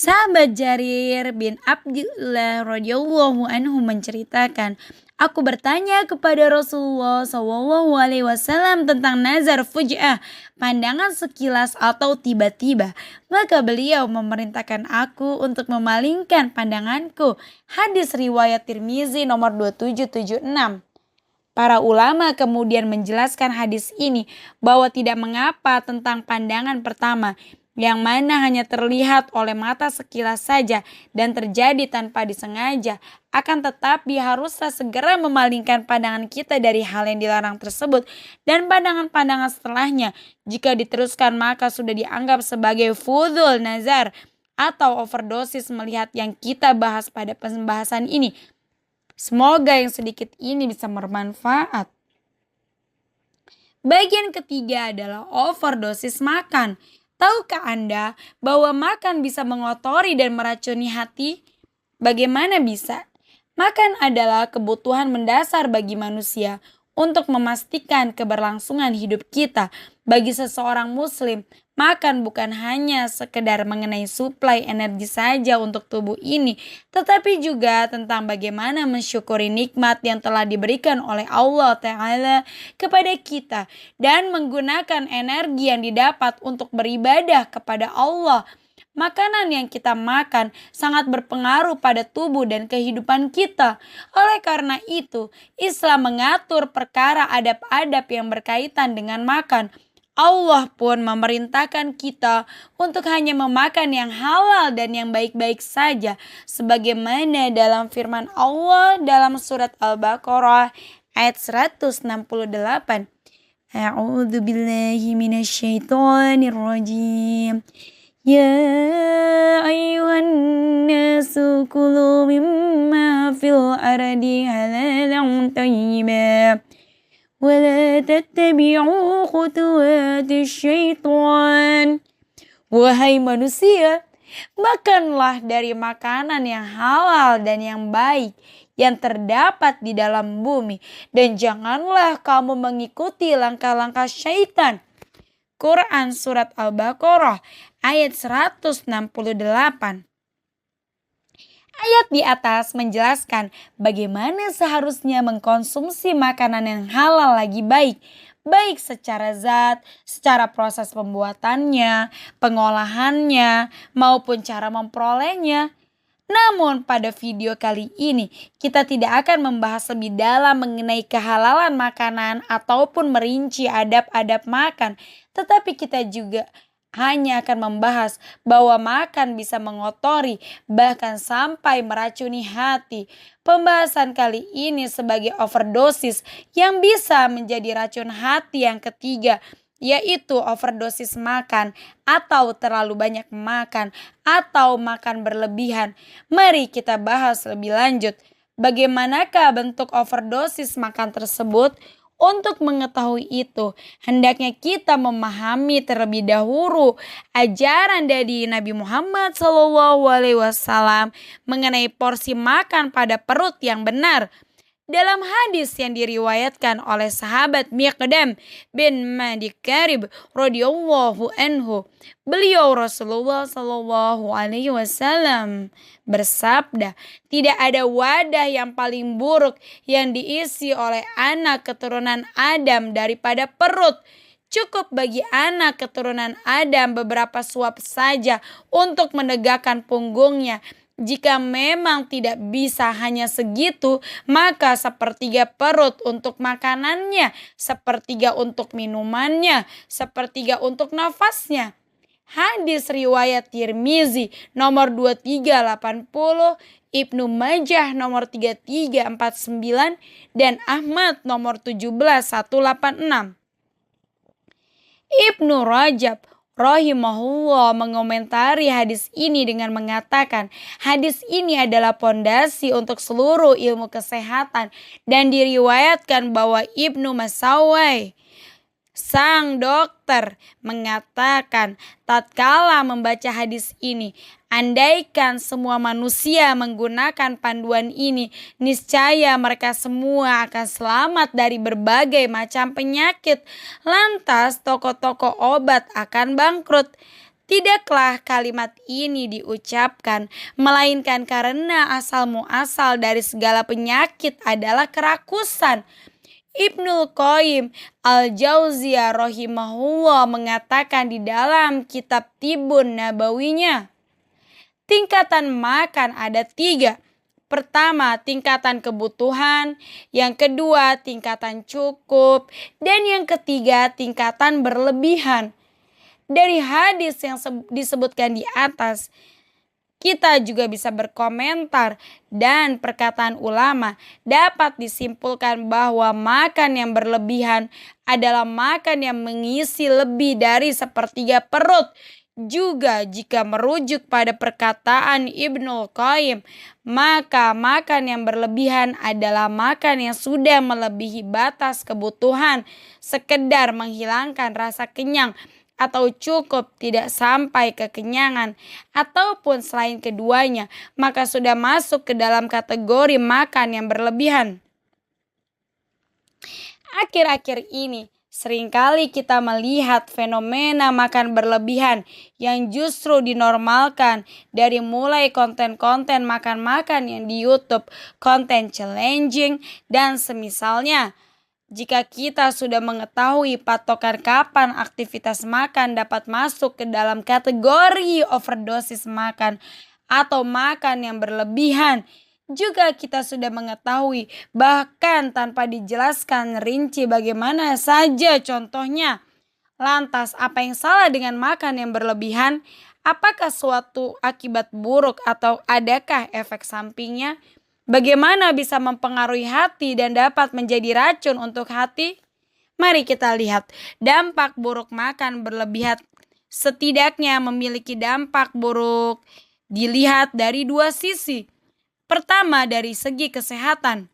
Sahabat Jarir bin Abdullah radhiyallahu anhu menceritakan, aku bertanya kepada Rasulullah SAW tentang nazar fuj'ah, pandangan sekilas atau tiba-tiba. Maka beliau memerintahkan aku untuk memalingkan pandanganku. Hadis riwayat Tirmizi nomor 2776. Para ulama kemudian menjelaskan hadis ini bahwa tidak mengapa tentang pandangan pertama, yang mana hanya terlihat oleh mata sekilas saja dan terjadi tanpa disengaja. Akan tetapi haruslah segera memalingkan pandangan kita dari hal yang dilarang tersebut dan pandangan-pandangan setelahnya. Jika diteruskan maka sudah dianggap sebagai fudul nazar atau overdosis melihat yang kita bahas pada pembahasan ini. Semoga yang sedikit ini bisa bermanfaat. Bagian ketiga adalah overdosis makan. Tahukah Anda bahwa makan bisa mengotori dan meracuni hati? Bagaimana bisa? Makan adalah kebutuhan mendasar bagi manusia untuk memastikan keberlangsungan hidup kita. Bagi seseorang muslim, makan bukan hanya sekedar mengenai suplai energi saja untuk tubuh ini, tetapi juga tentang bagaimana mensyukuri nikmat yang telah diberikan oleh Allah Ta'ala kepada kita dan menggunakan energi yang didapat untuk beribadah kepada Allah. Makanan yang kita makan sangat berpengaruh pada tubuh dan kehidupan kita. Oleh karena itu, Islam mengatur perkara adab-adab yang berkaitan dengan makan. Allah pun memerintahkan kita untuk hanya memakan yang halal dan yang baik-baik saja, sebagaimana dalam firman Allah dalam surat Al-Baqarah ayat 168. A'udzu billahi minasyaitonir rajim. Ya ayyuhan nasu kulu mimma fil ardi halalan thayyiban wa la tattabi'u khutuwatis syaitan. Wahai manusia, makanlah dari makanan yang halal dan yang baik yang terdapat di dalam bumi, dan janganlah kamu mengikuti langkah-langkah syaitan. Quran Surat Al-Baqarah ayat 168. Ayat di atas menjelaskan bagaimana seharusnya mengkonsumsi makanan yang halal lagi baik secara zat, secara proses pembuatannya, pengolahannya, maupun cara memperolehnya. Namun pada video kali ini kita tidak akan membahas lebih dalam mengenai kehalalan makanan ataupun merinci adab-adab makan, tetapi kita juga hanya akan membahas bahwa makan bisa mengotori bahkan sampai meracuni hati. Pembahasan kali ini sebagai overdosis yang bisa menjadi racun hati yang ketiga, yaitu overdosis makan atau terlalu banyak makan atau makan berlebihan. Mari kita bahas lebih lanjut. Bagaimanakah bentuk overdosis makan tersebut? Untuk mengetahui itu, hendaknya kita memahami terlebih dahulu ajaran dari Nabi Muhammad SAW mengenai porsi makan pada perut yang benar. Dalam hadis yang diriwayatkan oleh sahabat Miqdam bin Madi Karib radhiyallahu anhu, beliau Rasulullah SAW bersabda, tidak ada wadah yang paling buruk yang diisi oleh anak keturunan Adam daripada perut. Cukup bagi anak keturunan Adam beberapa suap saja untuk menegakkan punggungnya. Jika memang tidak bisa hanya segitu, maka sepertiga perut untuk makanannya, sepertiga untuk minumannya, sepertiga untuk nafasnya. Hadis riwayat Tirmizi nomor 2380, Ibnu Majah nomor 3349, dan Ahmad nomor 17186. Ibnu Rajab rahimahullah mengomentari hadis ini dengan mengatakan, hadis ini adalah pondasi untuk seluruh ilmu kesehatan dan diriwayatkan bahwa Ibnu Masawai, sang dokter, mengatakan tatkala membaca hadis ini, andaikan semua manusia menggunakan panduan ini, niscaya mereka semua akan selamat dari berbagai macam penyakit. Lantas toko-toko obat akan bangkrut. Tidaklah kalimat ini diucapkan, melainkan karena asal muasal dari segala penyakit adalah kerakusan. Ibnul Qayyim Al-Jauziyah rahimahullah mengatakan di dalam kitab Tibun Nabawinya, tingkatan makan ada 3. Pertama, tingkatan kebutuhan. Yang kedua, tingkatan cukup. Dan yang ketiga, tingkatan berlebihan. Dari hadis yang disebutkan di atas, kita juga bisa berkomentar dan perkataan ulama dapat disimpulkan bahwa makan yang berlebihan adalah makan yang mengisi lebih dari sepertiga perut. Juga jika merujuk pada perkataan Ibnul Qayyim, maka makan yang berlebihan adalah makan yang sudah melebihi batas kebutuhan, sekedar menghilangkan rasa kenyang, atau cukup tidak sampai kekenyangan, ataupun selain keduanya, maka sudah masuk ke dalam kategori makan yang berlebihan. Akhir-akhir ini, seringkali kita melihat fenomena makan berlebihan yang justru dinormalkan, dari mulai konten-konten makan-makan yang di YouTube, konten challenging, dan semisalnya. Jika kita sudah mengetahui patokan kapan aktivitas makan dapat masuk ke dalam kategori overdosis makan atau makan yang berlebihan, juga kita sudah mengetahui bahkan tanpa dijelaskan rinci bagaimana saja contohnya. Lantas apa yang salah dengan makan yang berlebihan? Apakah suatu akibat buruk atau adakah efek sampingnya? Bagaimana bisa mempengaruhi hati dan dapat menjadi racun untuk hati? Mari kita lihat dampak buruk makan berlebihan. Setidaknya memiliki dampak buruk dilihat dari 2 sisi. Pertama, dari segi kesehatan.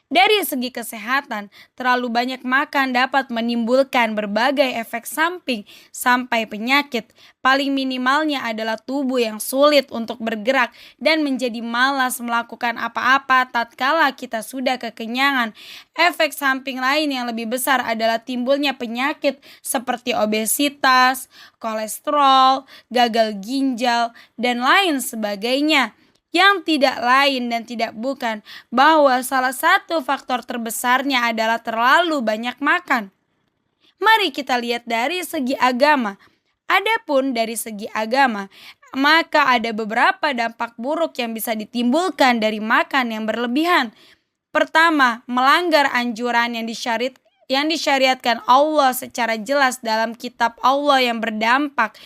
Dari segi kesehatan, terlalu banyak makan dapat menimbulkan berbagai efek samping sampai penyakit. Paling minimalnya adalah tubuh yang sulit untuk bergerak dan menjadi malas melakukan apa-apa tatkala kita sudah kekenyangan. Efek samping lain yang lebih besar adalah timbulnya penyakit seperti obesitas, kolesterol, gagal ginjal, dan lain sebagainya. Yang tidak lain dan tidak bukan bahwa salah satu faktor terbesarnya adalah terlalu banyak makan. Mari kita lihat dari segi agama. Adapun dari segi agama, maka ada beberapa dampak buruk yang bisa ditimbulkan dari makan yang berlebihan. Pertama, melanggar anjuran yang disyariatkan Allah secara jelas dalam kitab Allah yang berdampak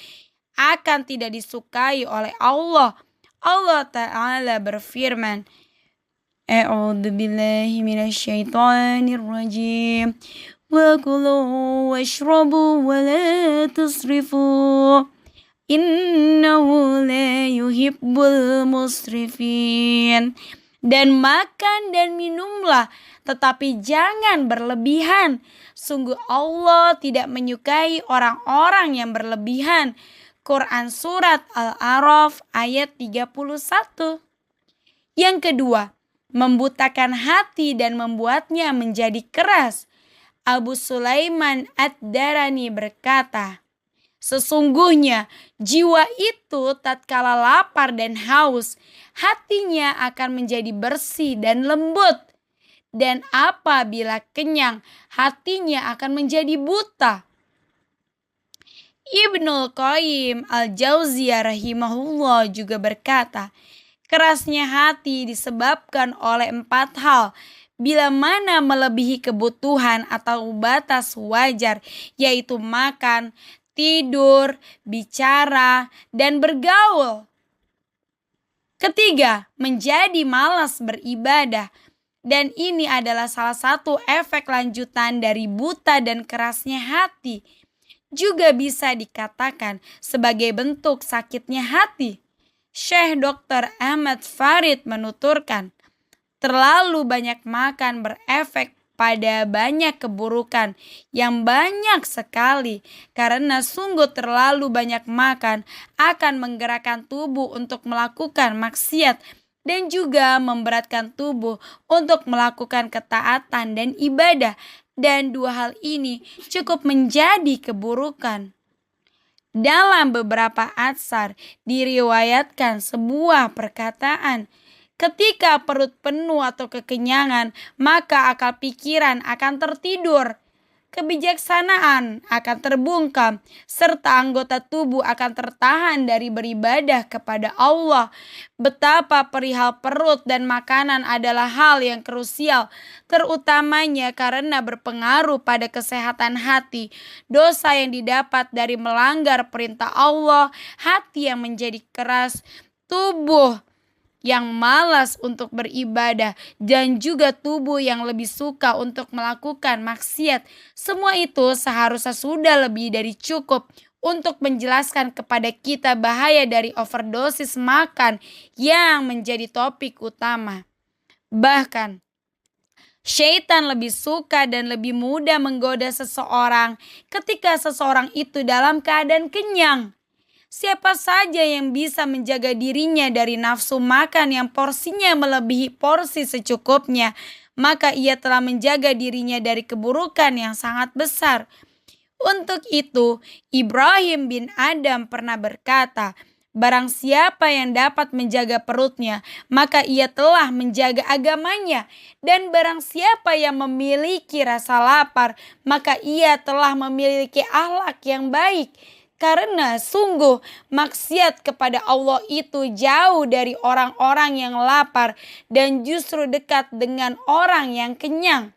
akan tidak disukai oleh Allah. Allah Ta'ala berfirman, A'udzu billahi minasyaitonir rajim. Wa kulu washrabu wa la tusrifu. Innahu la yuhibbul musrifin. Dan makan dan minumlah, tetapi jangan berlebihan. Sungguh Allah tidak menyukai orang-orang yang berlebihan. Quran Surat Al-A'raf ayat 31. Yang kedua, membutakan hati dan membuatnya menjadi keras. Abu Sulaiman Ad-Darani berkata, sesungguhnya jiwa itu tatkala lapar dan haus, hatinya akan menjadi bersih dan lembut. Dan apabila kenyang, hatinya akan menjadi buta. Ibnul Qayyim Al-Jauziyah rahimahullah juga berkata, kerasnya hati disebabkan oleh 4 hal. Bila mana melebihi kebutuhan atau batas wajar, yaitu makan, tidur, bicara, dan bergaul. Ketiga, menjadi malas beribadah. Dan ini adalah salah satu efek lanjutan dari buta dan kerasnya hati. Juga bisa dikatakan sebagai bentuk sakitnya hati. Syekh Dr. Ahmad Farid menuturkan, terlalu banyak makan berefek pada banyak keburukan yang banyak sekali, karena sungguh terlalu banyak makan akan menggerakkan tubuh untuk melakukan maksiat dan juga memberatkan tubuh untuk melakukan ketaatan dan ibadah. Dan 2 hal ini cukup menjadi keburukan. Dalam beberapa atsar diriwayatkan sebuah perkataan, ketika perut penuh atau kekenyangan, maka akal pikiran akan tertidur, kebijaksanaan akan terbungkam, serta anggota tubuh akan tertahan dari beribadah kepada Allah. Betapa perihal perut dan makanan adalah hal yang krusial, terutamanya karena berpengaruh pada kesehatan hati. Dosa yang didapat dari melanggar perintah Allah, hati yang menjadi keras, tubuh yang malas untuk beribadah, dan juga tubuh yang lebih suka untuk melakukan maksiat. Semua itu seharusnya sudah lebih dari cukup untuk menjelaskan kepada kita bahaya dari overdosis makan yang menjadi topik utama. Bahkan, syaitan lebih suka dan lebih mudah menggoda seseorang ketika seseorang itu dalam keadaan kenyang. Siapa saja yang bisa menjaga dirinya dari nafsu makan yang porsinya melebihi porsi secukupnya, maka ia telah menjaga dirinya dari keburukan yang sangat besar. Untuk itu, Ibrahim bin Adam pernah berkata, "Barang siapa yang dapat menjaga perutnya, maka ia telah menjaga agamanya. Dan barang siapa yang memiliki rasa lapar, maka ia telah memiliki akhlak yang baik. Karena sungguh maksiat kepada Allah itu jauh dari orang-orang yang lapar dan justru dekat dengan orang yang kenyang."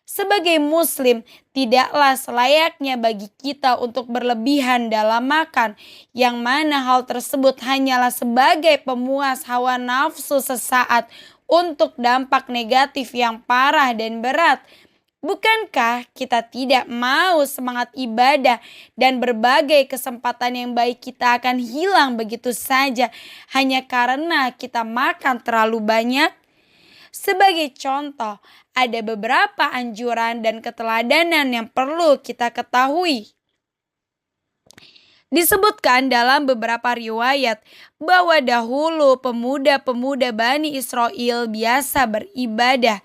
Sebagai muslim, tidaklah selayaknya bagi kita untuk berlebihan dalam makan, yang mana hal tersebut hanyalah sebagai pemuas hawa nafsu sesaat untuk dampak negatif yang parah dan berat. Bukankah kita tidak mau semangat ibadah dan berbagai kesempatan yang baik kita akan hilang begitu saja hanya karena kita makan terlalu banyak? Sebagai contoh, ada beberapa anjuran dan keteladanan yang perlu kita ketahui. Disebutkan dalam beberapa riwayat bahwa dahulu pemuda-pemuda Bani Israel biasa beribadah,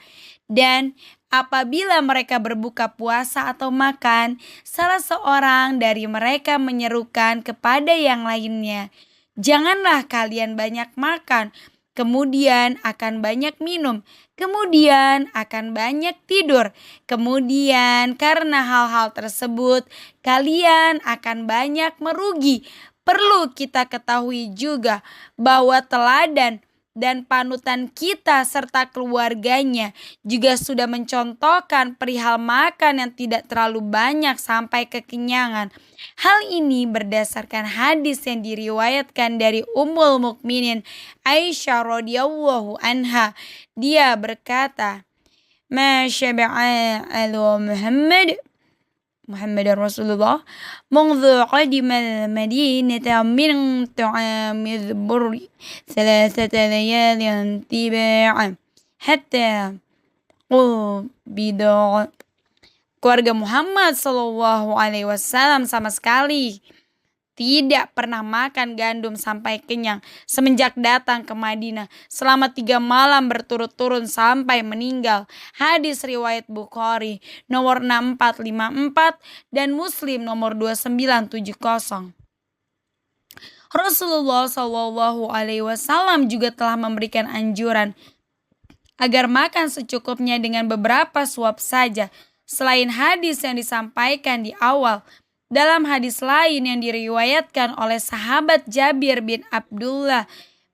dan apabila mereka berbuka puasa atau makan, salah seorang dari mereka menyerukan kepada yang lainnya, "Janganlah kalian banyak makan, kemudian akan banyak minum, kemudian akan banyak tidur. Kemudian karena hal-hal tersebut, kalian akan banyak merugi." Perlu kita ketahui juga bahwa teladan dan panutan kita serta keluarganya juga sudah mencontohkan perihal makan yang tidak terlalu banyak sampai kekenyangan. Hal ini berdasarkan hadis yang diriwayatkan dari Ummul Mukminin Aisyah radhiyallahu anha. Dia berkata, "Ma syaba'a alu Muhammad Rasulullah منذ قدم المدينة من طعام البر 3 ليال تباعا حتى قبض." Keluarga Muhammad SAW sama sekali tidak pernah makan gandum sampai kenyang semenjak datang ke Madinah selama 3 malam berturut-turut sampai meninggal. Hadis riwayat Bukhari nomor 6454 dan Muslim nomor 2970. Rasulullah SAW juga telah memberikan anjuran agar makan secukupnya dengan beberapa suap saja. Selain hadis yang disampaikan di awal, dalam hadis lain yang diriwayatkan oleh sahabat Jabir bin Abdullah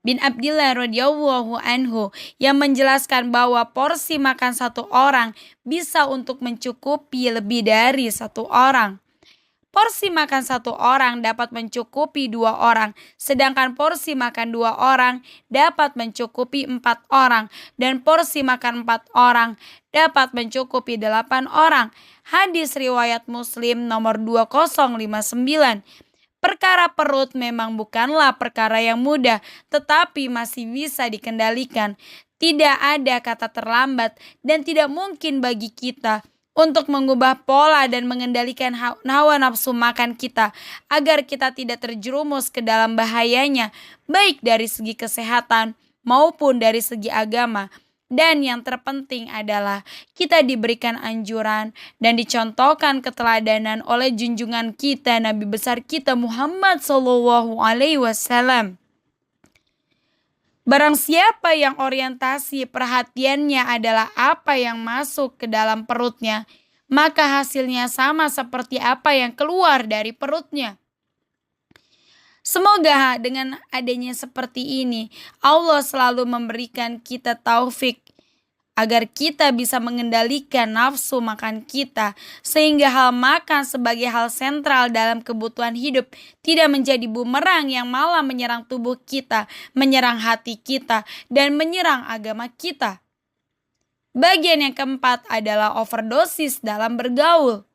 radhiyallahu anhu yang menjelaskan bahwa porsi makan satu orang bisa untuk mencukupi lebih dari satu orang. Porsi makan satu orang dapat mencukupi 2 orang, sedangkan porsi makan 2 orang dapat mencukupi 4 orang, dan porsi makan 4 orang dapat mencukupi 8 orang. Hadis riwayat Muslim nomor 2059. Perkara perut memang bukanlah perkara yang mudah, tetapi masih bisa dikendalikan. Tidak ada kata terlambat dan tidak mungkin bagi kita untuk mengubah pola dan mengendalikan hawa nafsu makan kita agar kita tidak terjerumus ke dalam bahayanya, baik dari segi kesehatan maupun dari segi agama. Dan yang terpenting adalah kita diberikan anjuran dan dicontohkan keteladanan oleh junjungan kita, Nabi besar kita Muhammad SAW. Barang siapa yang orientasi perhatiannya adalah apa yang masuk ke dalam perutnya, maka hasilnya sama seperti apa yang keluar dari perutnya. Semoga dengan adanya seperti ini, Allah selalu memberikan kita taufik agar kita bisa mengendalikan nafsu makan kita, sehingga hal makan sebagai hal sentral dalam kebutuhan hidup tidak menjadi bumerang yang malah menyerang tubuh kita, menyerang hati kita, dan menyerang agama kita. Bagian yang keempat adalah overdosis dalam bergaul.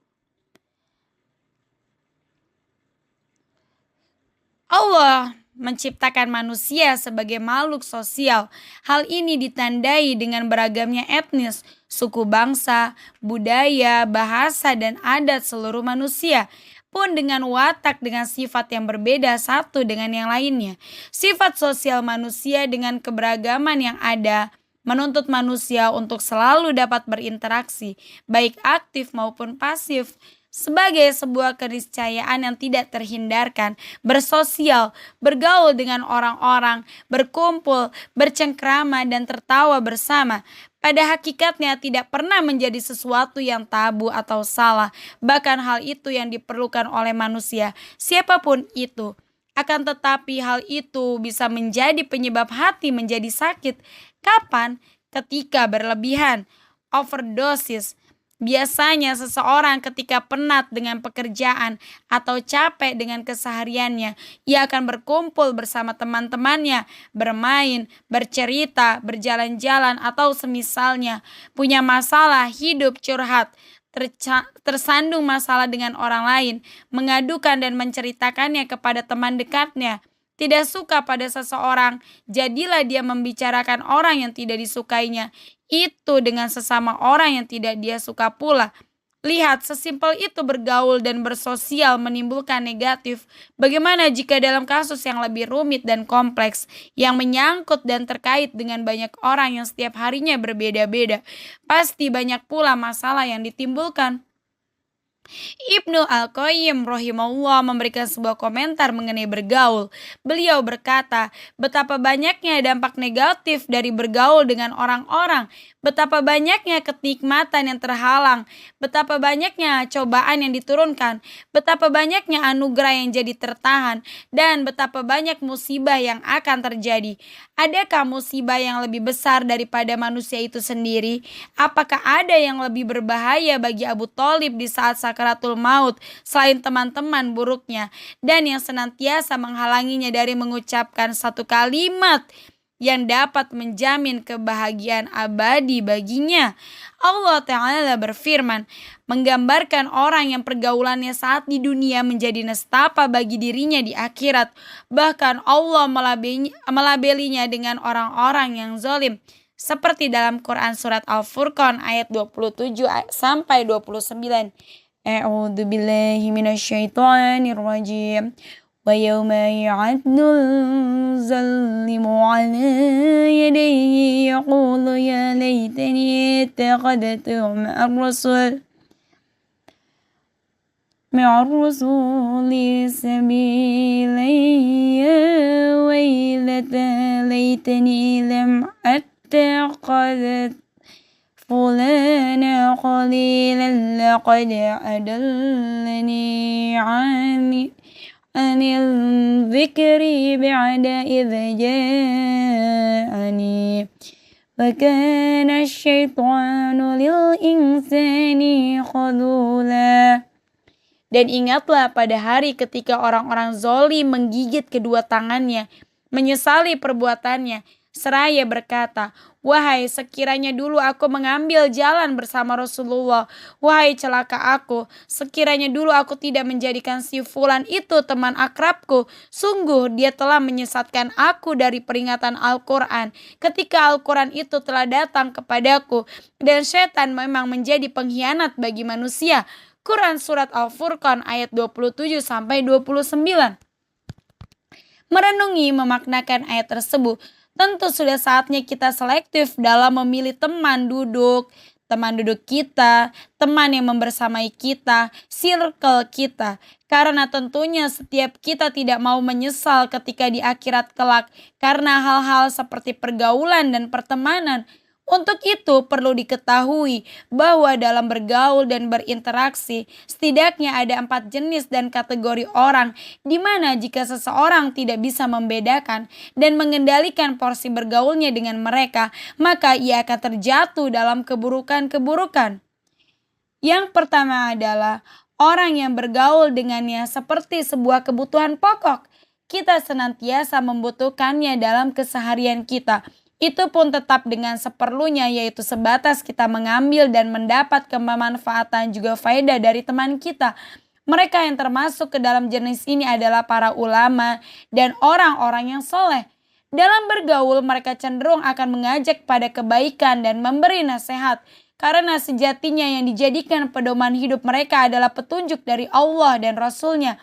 Allah menciptakan manusia sebagai makhluk sosial. Hal ini ditandai dengan beragamnya etnis, suku bangsa, budaya, bahasa, dan adat seluruh manusia. Pun dengan watak dengan sifat yang berbeda satu dengan yang lainnya. Sifat sosial manusia dengan keberagaman yang ada menuntut manusia untuk selalu dapat berinteraksi, baik aktif maupun pasif, sebagai sebuah keniscayaan yang tidak terhindarkan, bersosial, bergaul dengan orang-orang, berkumpul, bercengkrama, dan tertawa bersama. Pada hakikatnya tidak pernah menjadi sesuatu yang tabu atau salah, bahkan hal itu yang diperlukan oleh manusia, siapapun itu. Akan tetapi hal itu bisa menjadi penyebab hati menjadi sakit. Kapan? Ketika berlebihan, overdosis. Biasanya seseorang ketika penat dengan pekerjaan atau capek dengan kesehariannya, ia akan berkumpul bersama teman-temannya, bermain, bercerita, berjalan-jalan, atau semisalnya punya masalah hidup curhat, tersandung masalah dengan orang lain, mengadukan dan menceritakannya kepada teman dekatnya. Tidak suka pada seseorang, jadilah dia membicarakan orang yang tidak disukainya itu dengan sesama orang yang tidak dia suka pula. Lihat, sesimpel itu bergaul dan bersosial menimbulkan negatif. Bagaimana jika dalam kasus yang lebih rumit dan kompleks, yang menyangkut dan terkait dengan banyak orang yang setiap harinya berbeda-beda, pasti banyak pula masalah yang ditimbulkan. Ibnu Al-Qayyim rahimahullah memberikan sebuah komentar mengenai bergaul. Beliau berkata, betapa banyaknya dampak negatif dari bergaul dengan orang-orang, betapa banyaknya kenikmatan yang terhalang, betapa banyaknya cobaan yang diturunkan, betapa banyaknya anugerah yang jadi tertahan, dan betapa banyak musibah yang akan terjadi. Adakah musibah yang lebih besar daripada manusia itu sendiri? Apakah ada yang lebih berbahaya bagi Abu Thalib di saat sakaratul maut selain teman-teman buruknya dan yang senantiasa menghalanginya dari mengucapkan satu kalimat yang dapat menjamin kebahagiaan abadi baginya? Allah Ta'ala berfirman, menggambarkan orang yang pergaulannya saat di dunia menjadi nestapa bagi dirinya di akhirat. Bahkan Allah melabelinya dengan orang-orang yang zalim. Seperti dalam Quran surat Al-Furqan ayat 27 sampai 29. A'udzu billahi minasyaitonir rajim. Wa yawma ya'adul zalimu 'ala yadayhi yaqulu ya laitani ittakhadtu ma'ar rasuli sabila ya waylata laitani lam attakhadh fulana qalilan laqad adallani 'anil dzikri ba'da idh ja'ani wa kana asyaitanu lil insani khadula. Dan ingatlah pada hari ketika orang-orang zalim menggigit kedua tangannya, menyesali perbuatannya, seraya berkata, wahai sekiranya dulu aku mengambil jalan bersama Rasulullah, wahai celaka aku, sekiranya dulu aku tidak menjadikan si fulan itu teman akrabku, sungguh dia telah menyesatkan aku dari peringatan Al-Quran ketika Al-Quran itu telah datang kepadaku, dan setan memang menjadi pengkhianat bagi manusia. Quran surat Al-Furqan ayat 27 sampai 29. Merenungi memaknakan ayat tersebut, Tentu sudah saatnya kita selektif dalam memilih teman duduk kita, teman yang membersamai kita, circle kita. Karena tentunya setiap kita tidak mau menyesal ketika di akhirat kelak karena hal-hal seperti pergaulan dan pertemanan. Untuk itu perlu diketahui bahwa dalam bergaul dan berinteraksi setidaknya ada 4 jenis dan kategori orang di mana jika seseorang tidak bisa membedakan dan mengendalikan porsi bergaulnya dengan mereka, maka ia akan terjatuh dalam keburukan-keburukan. Yang pertama adalah orang yang bergaul dengannya seperti sebuah kebutuhan pokok. Kita senantiasa membutuhkannya dalam keseharian kita. Itu pun tetap dengan seperlunya, yaitu sebatas kita mengambil dan mendapat kemanfaatan juga faedah dari teman kita. Mereka yang termasuk ke dalam jenis ini adalah para ulama dan orang-orang yang soleh. Dalam bergaul mereka cenderung akan mengajak pada kebaikan dan memberi nasihat. Karena sejatinya yang dijadikan pedoman hidup mereka adalah petunjuk dari Allah dan Rasul-Nya.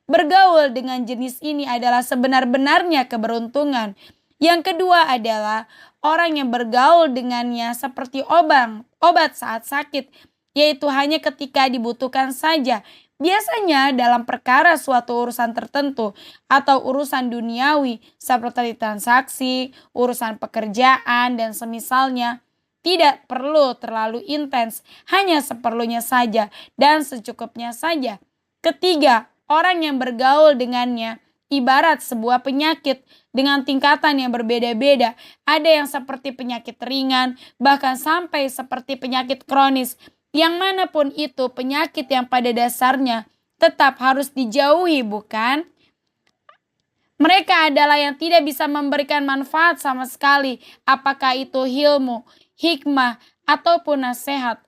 Bergaul dengan jenis ini adalah sebenar-benarnya keberuntungan. Yang kedua adalah orang yang bergaul dengannya seperti obat saat sakit, yaitu hanya ketika dibutuhkan saja. Biasanya dalam perkara suatu urusan tertentu atau urusan duniawi seperti transaksi, urusan pekerjaan dan semisalnya. Tidak perlu terlalu intens, hanya seperlunya saja dan secukupnya saja. Ketiga, orang yang bergaul dengannya ibarat sebuah penyakit dengan tingkatan yang berbeda-beda. Ada yang seperti penyakit ringan, bahkan sampai seperti penyakit kronis. Yang manapun itu penyakit yang pada dasarnya tetap harus dijauhi, bukan? Mereka adalah yang tidak bisa memberikan manfaat sama sekali, apakah itu ilmu, hikmah, ataupun nasihat.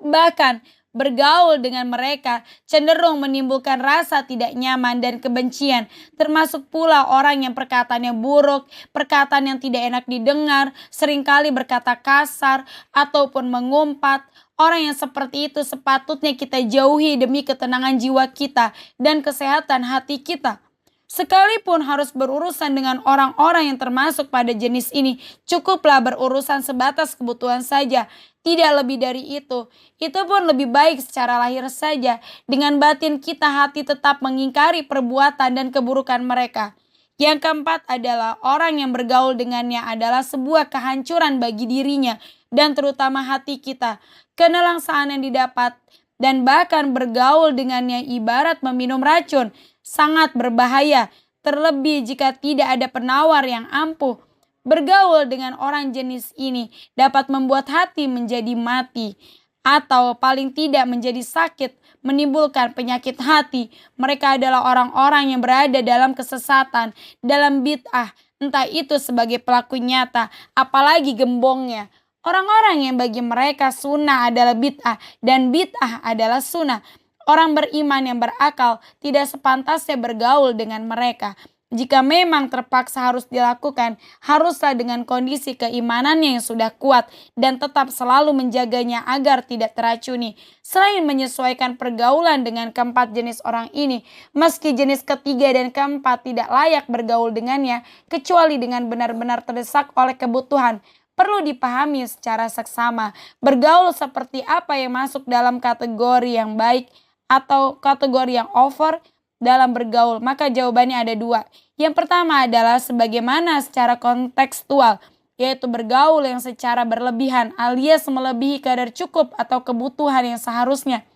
Bahkan bergaul dengan mereka cenderung menimbulkan rasa tidak nyaman dan kebencian, termasuk pula orang yang perkataannya buruk, perkataan yang tidak enak didengar, seringkali berkata kasar ataupun mengumpat. Orang yang seperti itu sepatutnya kita jauhi demi ketenangan jiwa kita dan kesehatan hati kita. Sekalipun harus berurusan dengan orang-orang yang termasuk pada jenis ini, cukuplah berurusan sebatas kebutuhan saja, tidak lebih dari itu. Itu pun lebih baik secara lahir saja, dengan batin kita hati tetap mengingkari perbuatan dan keburukan mereka. Yang keempat adalah orang yang bergaul dengannya adalah sebuah kehancuran bagi dirinya dan terutama hati kita. Kenelangsaan yang didapat dan bahkan bergaul dengannya ibarat meminum racun, sangat berbahaya, terlebih jika tidak ada penawar yang ampuh. Bergaul dengan orang jenis ini dapat membuat hati menjadi mati, atau paling tidak menjadi sakit, menimbulkan penyakit hati. Mereka adalah orang-orang yang berada dalam kesesatan, dalam bid'ah, entah itu sebagai pelaku nyata, apalagi gembongnya. Orang-orang yang bagi mereka sunnah adalah bid'ah dan bid'ah adalah sunnah. Orang beriman yang berakal tidak sepantasnya bergaul dengan mereka. Jika memang terpaksa harus dilakukan, haruslah dengan kondisi keimanannya yang sudah kuat dan tetap selalu menjaganya agar tidak teracuni. Selain menyesuaikan pergaulan dengan keempat jenis orang ini, meski jenis ketiga dan keempat tidak layak bergaul dengannya, kecuali dengan benar-benar terdesak oleh kebutuhan. Perlu dipahami secara seksama, bergaul seperti apa yang masuk dalam kategori yang baik atau kategori yang over dalam bergaul. Maka jawabannya ada dua. Yang pertama adalah sebagaimana secara kontekstual, yaitu bergaul yang secara berlebihan alias melebihi kadar cukup atau kebutuhan yang seharusnya.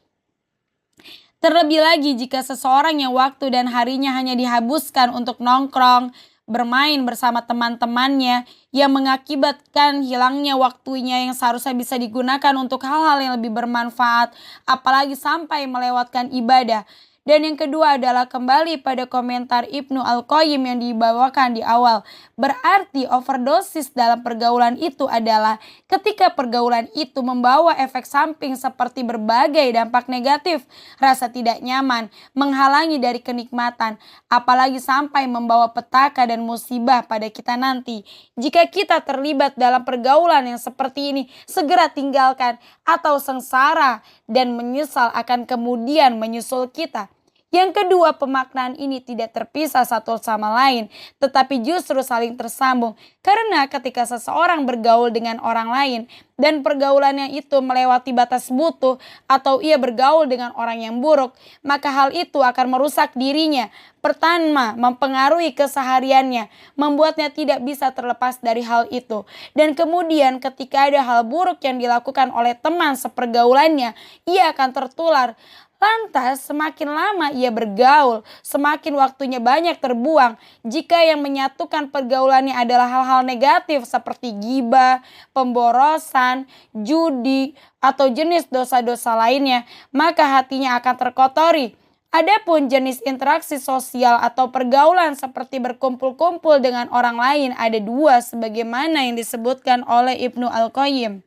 Terlebih lagi jika seseorang yang waktu dan harinya hanya dihabiskan untuk nongkrong, bermain bersama teman-temannya yang mengakibatkan hilangnya waktunya yang seharusnya bisa digunakan untuk hal-hal yang lebih bermanfaat, apalagi sampai melewatkan ibadah. Dan yang kedua adalah kembali pada komentar Ibnu Al-Qayyim yang dibawakan di awal. Berarti overdosis dalam pergaulan itu adalah ketika pergaulan itu membawa efek samping seperti berbagai dampak negatif, rasa tidak nyaman, menghalangi dari kenikmatan, apalagi sampai membawa petaka dan musibah pada kita nanti. Jika kita terlibat dalam pergaulan yang seperti ini, segera tinggalkan atau sengsara dan menyesal akan kemudian menyusul kita. Yang kedua, pemaknaan ini tidak terpisah satu sama lain, tetapi justru saling tersambung. Karena ketika seseorang bergaul dengan orang lain dan pergaulannya itu melewati batas butuh atau ia bergaul dengan orang yang buruk, maka hal itu akan merusak dirinya. Pertama, mempengaruhi kesehariannya, membuatnya tidak bisa terlepas dari hal itu. Dan kemudian ketika ada hal buruk yang dilakukan oleh teman sepergaulannya, ia akan tertular. Lantas semakin lama ia bergaul, semakin waktunya banyak terbuang. Jika yang menyatukan pergaulannya adalah hal-hal negatif seperti ghibah, pemborosan, judi, atau jenis dosa-dosa lainnya, maka hatinya akan terkotori. Adapun jenis interaksi sosial atau pergaulan seperti berkumpul-kumpul dengan orang lain ada dua sebagaimana yang disebutkan oleh Ibnu Al-Qayyim.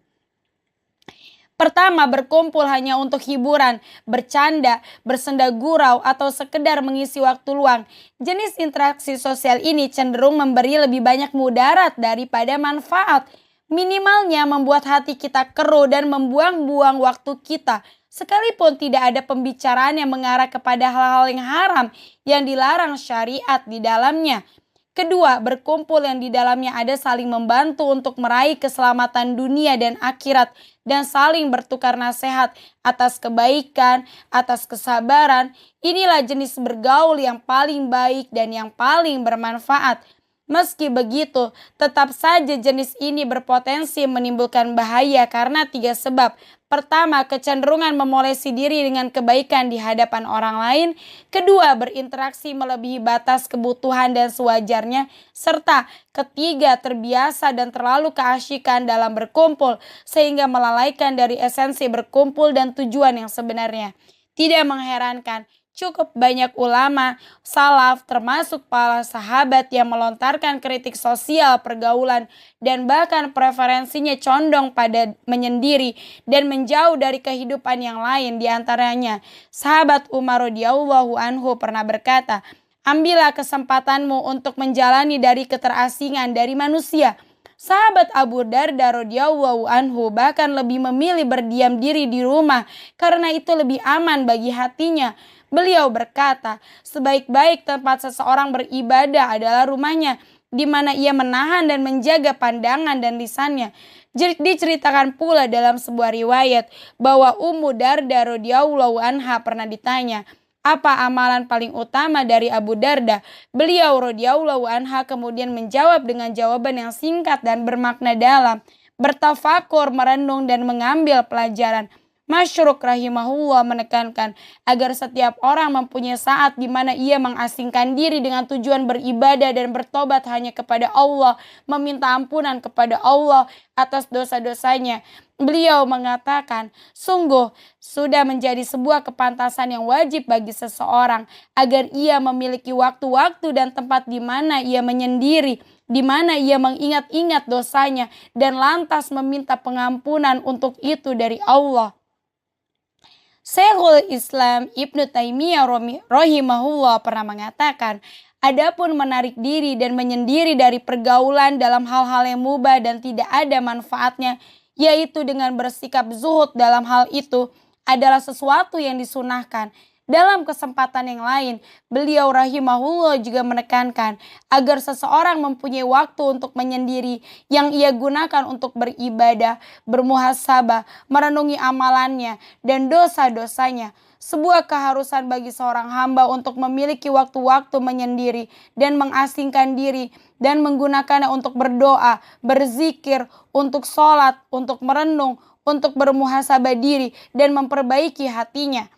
Pertama, berkumpul hanya untuk hiburan, bercanda, bersenda gurau, atau sekedar mengisi waktu luang. Jenis interaksi sosial ini cenderung memberi lebih banyak mudarat daripada manfaat. Minimalnya membuat hati kita keruh dan membuang-buang waktu kita. Sekalipun tidak ada pembicaraan yang mengarah kepada hal-hal yang haram yang dilarang syariat di dalamnya. Kedua, berkumpul yang di dalamnya ada saling membantu untuk meraih keselamatan dunia dan akhirat dan saling bertukar nasihat atas kebaikan, atas kesabaran. Inilah jenis bergaul yang paling baik dan yang paling bermanfaat. Meski begitu, tetap saja jenis ini berpotensi menimbulkan bahaya karena tiga sebab. Pertama, kecenderungan memolesi diri dengan kebaikan di hadapan orang lain. Kedua, berinteraksi melebihi batas kebutuhan dan sewajarnya. Serta ketiga, terbiasa dan terlalu keasyikan dalam berkumpul sehingga melalaikan dari esensi berkumpul dan tujuan yang sebenarnya. Tidak mengherankan, cukup banyak ulama salaf termasuk para sahabat yang melontarkan kritik sosial pergaulan dan bahkan preferensinya condong pada menyendiri dan menjauh dari kehidupan yang lain. Di antaranya sahabat Umar radhiyallahu anhu pernah berkata, "Ambillah kesempatanmu untuk menjalani dari keterasingan dari manusia." Sahabat Abu Darda radhiyallahu anhu bahkan lebih memilih berdiam diri di rumah karena itu lebih aman bagi hatinya. Beliau berkata, sebaik-baik tempat seseorang beribadah adalah rumahnya, di mana ia menahan dan menjaga pandangan dan lisannya. Diceritakan pula dalam sebuah riwayat bahwa Ummu Darda radhiyallahu anha pernah ditanya, apa amalan paling utama dari Abu Darda? Beliau radhiyallahu anha kemudian menjawab dengan jawaban yang singkat dan bermakna dalam, bertafakur, merenung dan mengambil pelajaran. Masyruq rahimahullah menekankan agar setiap orang mempunyai saat di mana ia mengasingkan diri dengan tujuan beribadah dan bertobat hanya kepada Allah, meminta ampunan kepada Allah atas dosa-dosanya. Beliau mengatakan, sungguh sudah menjadi sebuah kepantasan yang wajib bagi seseorang agar ia memiliki waktu-waktu dan tempat di mana ia menyendiri, di mana ia mengingat-ingat dosanya dan lantas meminta pengampunan untuk itu dari Allah. Syekhul Islam Ibnu Taimiyah rahimahullah pernah mengatakan, adapun menarik diri dan menyendiri dari pergaulan dalam hal-hal yang mubah dan tidak ada manfaatnya, yaitu dengan bersikap zuhud dalam hal itu, adalah sesuatu yang disunahkan. Dalam kesempatan yang lain, beliau rahimahullah juga menekankan agar seseorang mempunyai waktu untuk menyendiri yang ia gunakan untuk beribadah, bermuhasabah, merenungi amalannya dan dosa-dosanya. Sebuah keharusan bagi seorang hamba untuk memiliki waktu-waktu menyendiri dan mengasingkan diri dan menggunakannya untuk berdoa, berzikir, untuk sholat, untuk merenung, untuk bermuhasabah diri dan memperbaiki hatinya.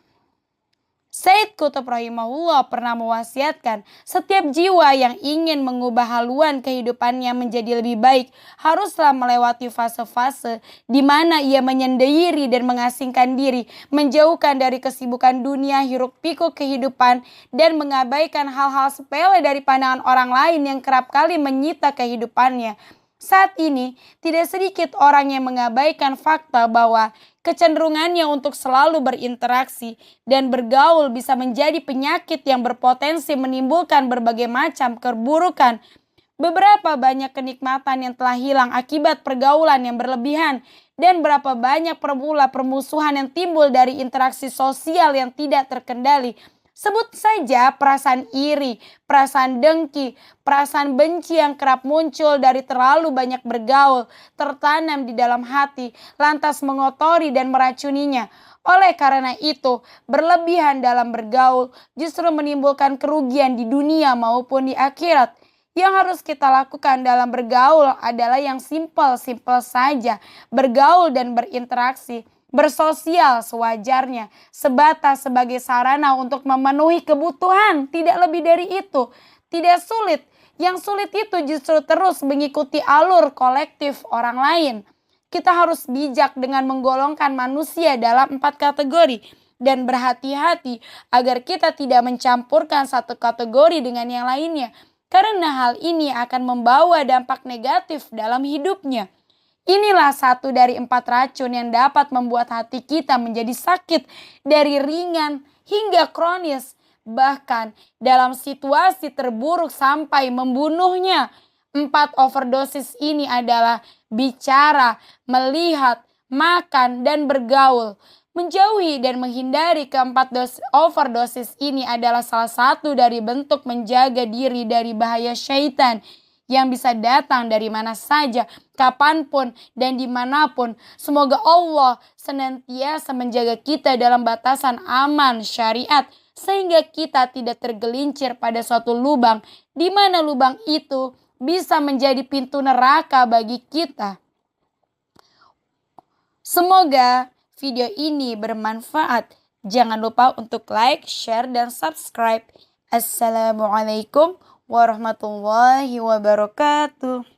Said Qutb rahimahullah pernah mewasiatkan, setiap jiwa yang ingin mengubah haluan kehidupannya menjadi lebih baik haruslah melewati fase-fase di mana ia menyendiri dan mengasingkan diri, menjauhkan dari kesibukan dunia, hiruk-pikuk kehidupan, dan mengabaikan hal-hal sepele dari pandangan orang lain yang kerap kali menyita kehidupannya. Saat ini, tidak sedikit orang yang mengabaikan fakta bahwa kecenderungannya untuk selalu berinteraksi dan bergaul bisa menjadi penyakit yang berpotensi menimbulkan berbagai macam keburukan. Beberapa banyak kenikmatan yang telah hilang akibat pergaulan yang berlebihan dan berapa banyak pula permusuhan yang timbul dari interaksi sosial yang tidak terkendali. Sebut saja perasaan iri, perasaan dengki, perasaan benci yang kerap muncul dari terlalu banyak bergaul, tertanam di dalam hati, lantas mengotori dan meracuninya. Oleh karena itu, berlebihan dalam bergaul justru menimbulkan kerugian di dunia maupun di akhirat. Yang harus kita lakukan dalam bergaul adalah yang simpel-simpel saja, bergaul dan berinteraksi. Bersosial sewajarnya, sebatas sebagai sarana untuk memenuhi kebutuhan, tidak lebih dari itu. Tidak sulit, yang sulit itu justru terus mengikuti alur kolektif orang lain. Kita harus bijak dengan menggolongkan manusia dalam 4 kategori dan berhati-hati agar kita tidak mencampurkan satu kategori dengan yang lainnya, karena hal ini akan membawa dampak negatif dalam hidupnya. Inilah satu dari 4 racun yang dapat membuat hati kita menjadi sakit dari ringan hingga kronis, bahkan dalam situasi terburuk sampai membunuhnya. 4 overdosis ini adalah bicara, melihat, makan, dan bergaul. Menjauhi dan menghindari keempat overdosis ini adalah salah satu dari bentuk menjaga diri dari bahaya syaitan yang bisa datang dari mana saja, kapanpun, dan dimanapun. Semoga Allah senantiasa menjaga kita dalam batasan aman syariat, sehingga kita tidak tergelincir pada suatu lubang, di mana lubang itu bisa menjadi pintu neraka bagi kita. Semoga video ini bermanfaat. Jangan lupa untuk like, share, dan subscribe. Assalamualaikum warahmatullahi wabarakatuh.